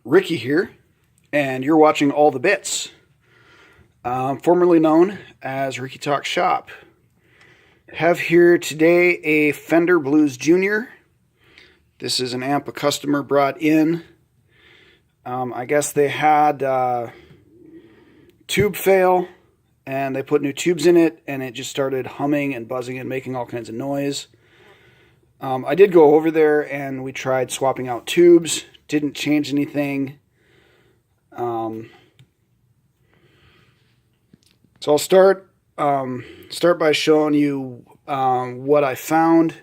Ricky here, and you're watching All the Bits, formerly known as Ricky Talk Shop. Have here today a Fender Blues JR. This is an amp a customer brought in. I guess they had tube fail, and they put new tubes in it, and it just started humming and buzzing and making all kinds of noise. I did go over there, and we tried swapping out tubes. Didn't change anything. So I'll start by showing you what I found.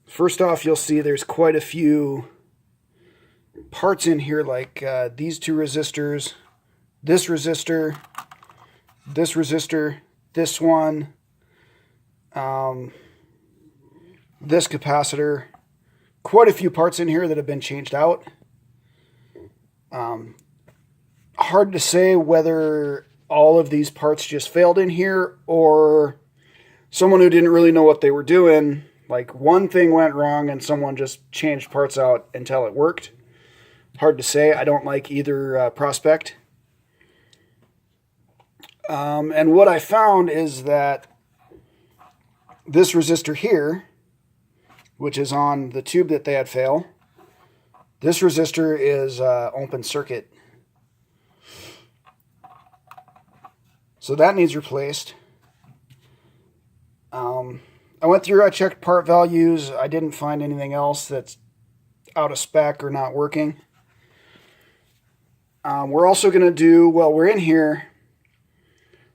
First off, you'll see there's quite a few parts in here, like these two resistors, this resistor, this one, this capacitor. Quite a few parts in here that have been changed out. Hard to say whether all of these parts just failed in here or someone who didn't really know what they were doing, like one thing went wrong and someone just changed parts out until it worked. Hard to say. I don't like either prospect. And what I found is that this resistor here, which is on the tube that they had fail, this resistor is open circuit. So that needs replaced. I went through, I checked part values. I didn't find anything else that's out of spec or not working. We're also going to do, well, we're in here,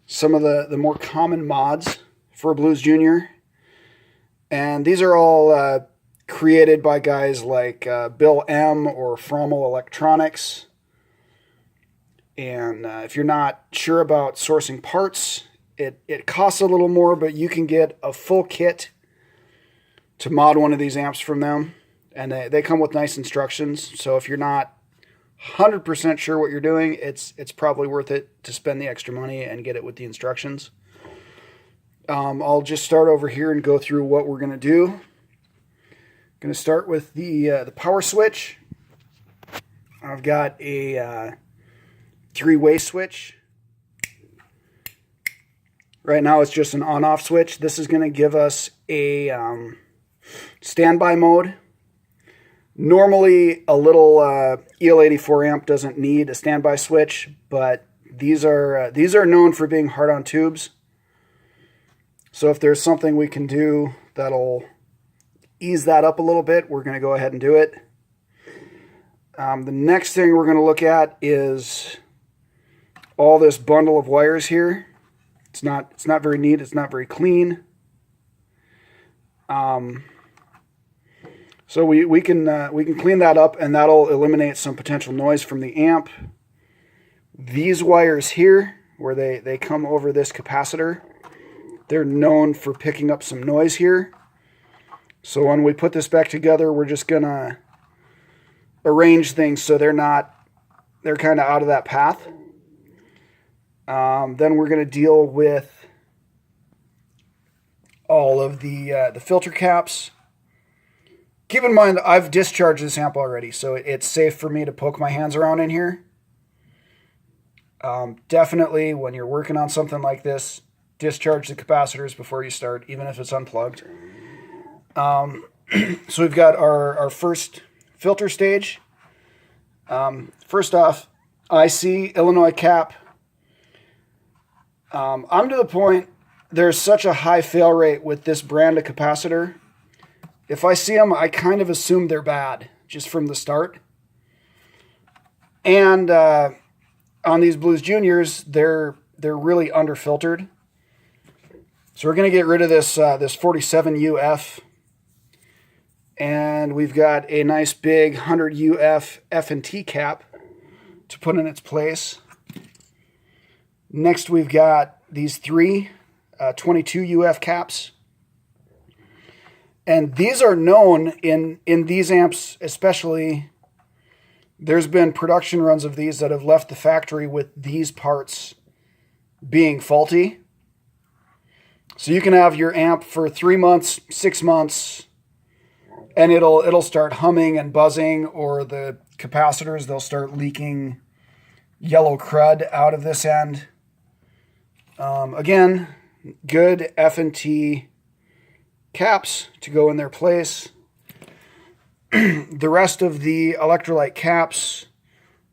some of the more common mods for Blues JR. And these are all created by guys like Bill M. or Frommel Electronics. And if you're not sure about sourcing parts, it costs a little more, but you can get a full kit to mod one of these amps from them. And they come with nice instructions. So if you're not 100% sure what you're doing, it's probably worth it to spend the extra money and get it with the instructions. I'll just start over here and go through what we're going to do. I'm going to start with the power switch. I've got a three-way switch. Right now it's just an on-off switch. This is going to give us a standby mode. Normally a little EL84 amp doesn't need a standby switch, but these are known for being hard on tubes. So if there's something we can do that'll ease that up a little bit, we're going to go ahead and do it. The next thing we're going to look at is all this bundle of wires here. It's not very neat. It's not very clean. So we can clean that up, and that'll eliminate some potential noise from the amp. These wires here, where they come over this capacitor, they're known for picking up some noise here. So when we put this back together, we're just going to arrange things so they're kind of out of that path. Then we're going to deal with all of the filter caps. Keep in mind, I've discharged this amp already, so it's safe for me to poke my hands around in here. Definitely, when you're working on something like this, discharge the capacitors before you start, even if it's unplugged. So we've got our first filter stage. First off, IC, Illinois cap. I'm to the point, there's such a high fail rate with this brand of capacitor. If I see them, I kind of assume they're bad, just from the start. And on these Blues JRs, they're really underfiltered. So we're going to get rid of this 47 UF, and we've got a nice big 100 UF F&T cap to put in its place. Next, we've got these three 22 UF caps, and these are known in these amps especially. There's been production runs of these that have left the factory with these parts being faulty. So you can have your amp for 3 months, 6 months, and it'll start humming and buzzing, or the capacitors, they'll start leaking yellow crud out of this end. Again, good F&T caps to go in their place. The rest of the electrolyte caps,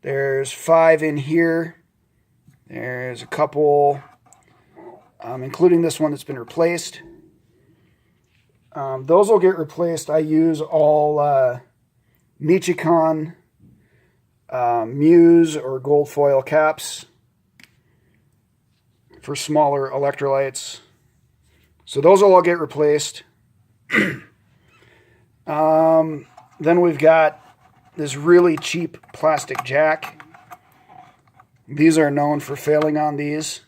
there's 5 in here. There's a couple, including this one that's been replaced. Those will get replaced. I use all Nichicon Muse or gold foil caps for smaller electrolytes. So those will all get replaced. Then we've got this really cheap plastic jack. These are known for failing on these.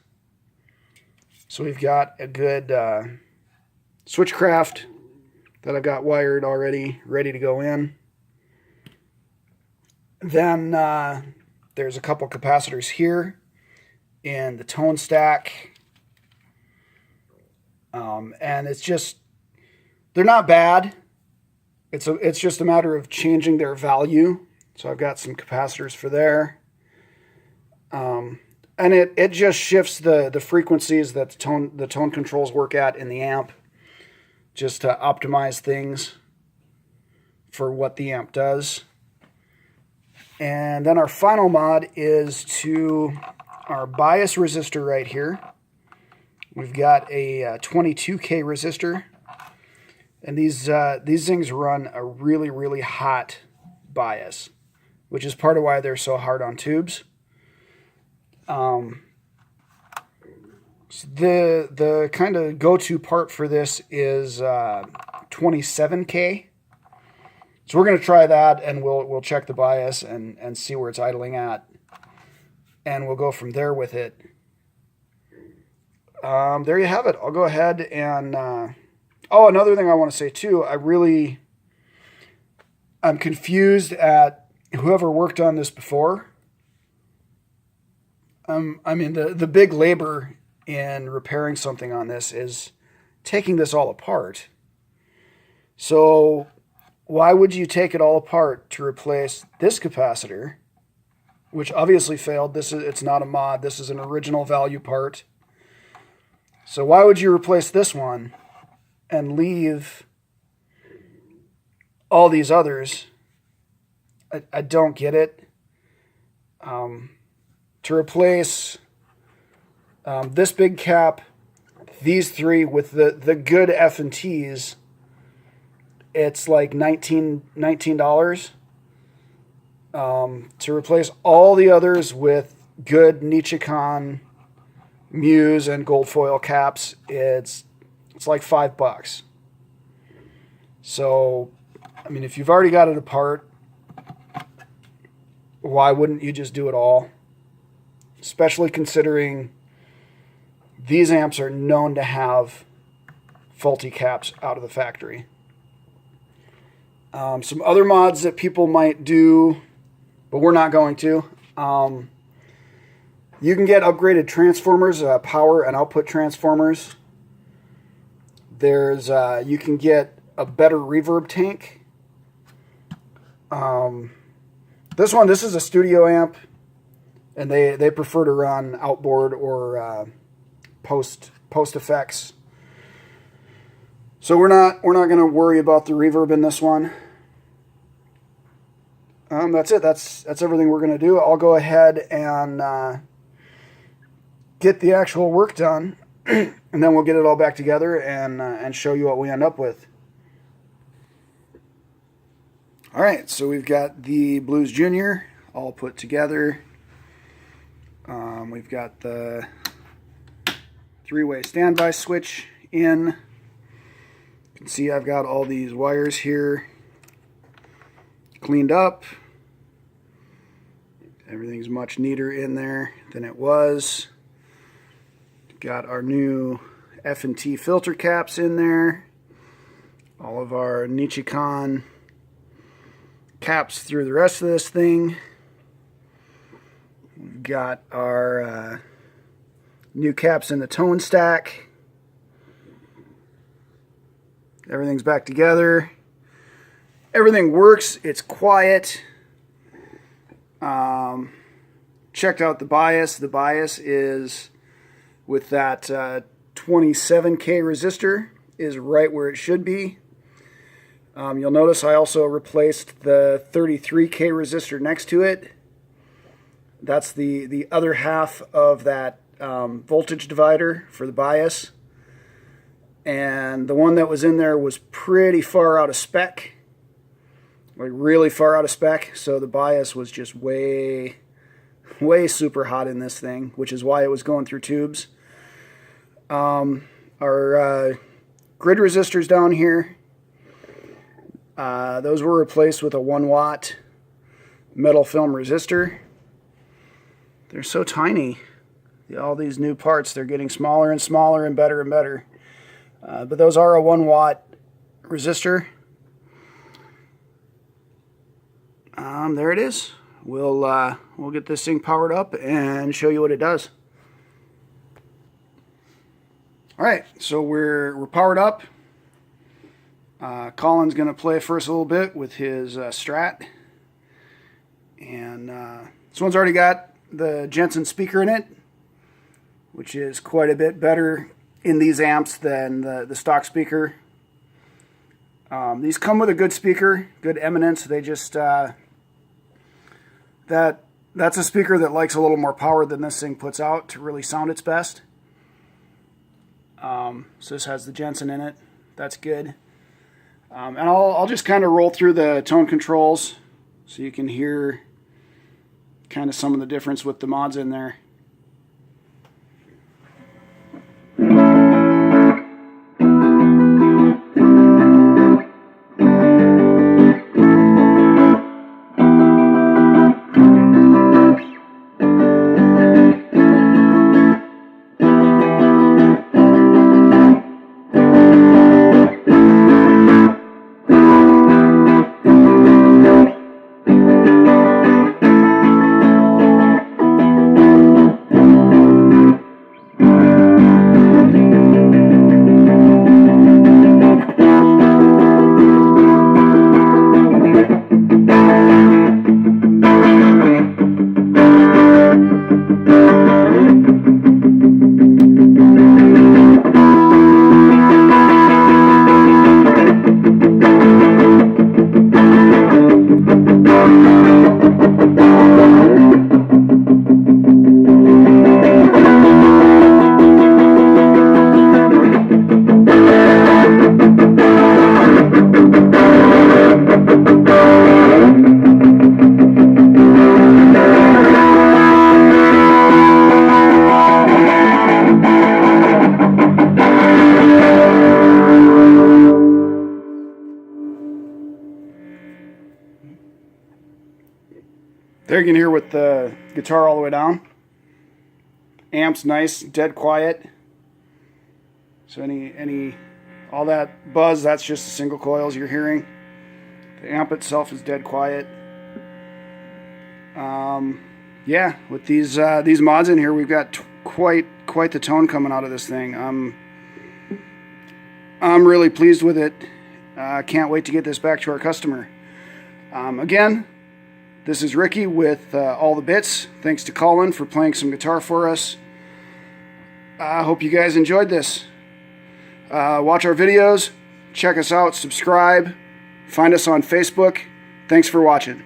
So we've got a good switchcraft that I've got wired already, ready to go in. Then there's a couple capacitors here in the tone stack. And it's just, they're not bad. It's just a matter of changing their value. So I've got some capacitors for there. And it just shifts the frequencies that the tone controls work at in the amp, just to optimize things for what the amp does. And then our final mod is to our bias resistor right here. We've got a 22K resistor. And these things run a really, really hot bias, which is part of why they're so hard on tubes. So the kind of go-to part for this is 27K. So we're going to try that, and we'll check the bias and see where it's idling at, and we'll go from there with it. There you have it. I'll go ahead and... Oh, another thing I want to say too, I'm confused at whoever worked on this before. I mean, the big labor in repairing something on this is taking this all apart. So why would you take it all apart to replace this capacitor, which obviously failed? It's not a mod. This is an original value part. So why would you replace this one and leave all these others? I don't get it. To replace this big cap, these 3 with the good F&Ts, it's like $19. To replace all the others with good Nichicon Muse and gold foil caps, it's like $5. So, I mean, if you've already got it apart, why wouldn't you just do it all? Especially considering these amps are known to have faulty caps out of the factory. Some other mods that people might do, but we're not going to. You can get upgraded transformers, power and output transformers. There's you can get a better reverb tank. This is a studio amp, and they prefer to run outboard or post effects. So we're not going to worry about the reverb in this one. That's it. That's everything we're going to do. I'll go ahead and get the actual work done. And then we'll get it all back together and show you what we end up with. All right, so we've got the Blues Junior all put together. We've got the 3-way standby switch in. You can see I've got all these wires here cleaned up. Everything's much neater in there than it was. Got our new F&T filter caps in there. All of our Nichicon caps through the rest of this thing. We've got our new caps in the tone stack. Everything's back together. Everything works. It's quiet. Checked out the bias. The bias is with that 27K resistor is right where it should be. You'll notice I also replaced the 33K resistor next to it. That's the other half of that voltage divider for the bias. And the one that was in there was pretty far out of spec, like really far out of spec. So the bias was just way super hot in this thing, which is why it was going through tubes. Our grid resistors down here, those were replaced with a 1-watt metal film resistor. They're so tiny. All these new parts, they're getting smaller and smaller and better and better. But those are a 1-watt resistor. There it is. We'll get this thing powered up and show you what it does. All right, so we're powered up. Colin's going to play first a little bit with his Strat, and this one's already got the Jensen speaker in it, which is quite a bit better in these amps than the stock speaker. These come with a good speaker, good eminence. They just that's a speaker that likes a little more power than this thing puts out to really sound its best. So this has the Jensen in it. That's good. And I'll just kind of roll through the tone controls so you can hear kind of some of the difference with the mods in there. There you can hear with the guitar all the way down. Amp's nice, dead quiet. So all that buzz, that's just the single coils you're hearing. The amp itself is dead quiet. Yeah, with these mods in here, we've got quite the tone coming out of this thing. I'm really pleased with it. Can't wait to get this back to our customer. Again, this is Ricky with All the Bits. Thanks to Colin for playing some guitar for us. I hope you guys enjoyed this. Watch our videos, check us out, subscribe, find us on Facebook. Thanks for watching.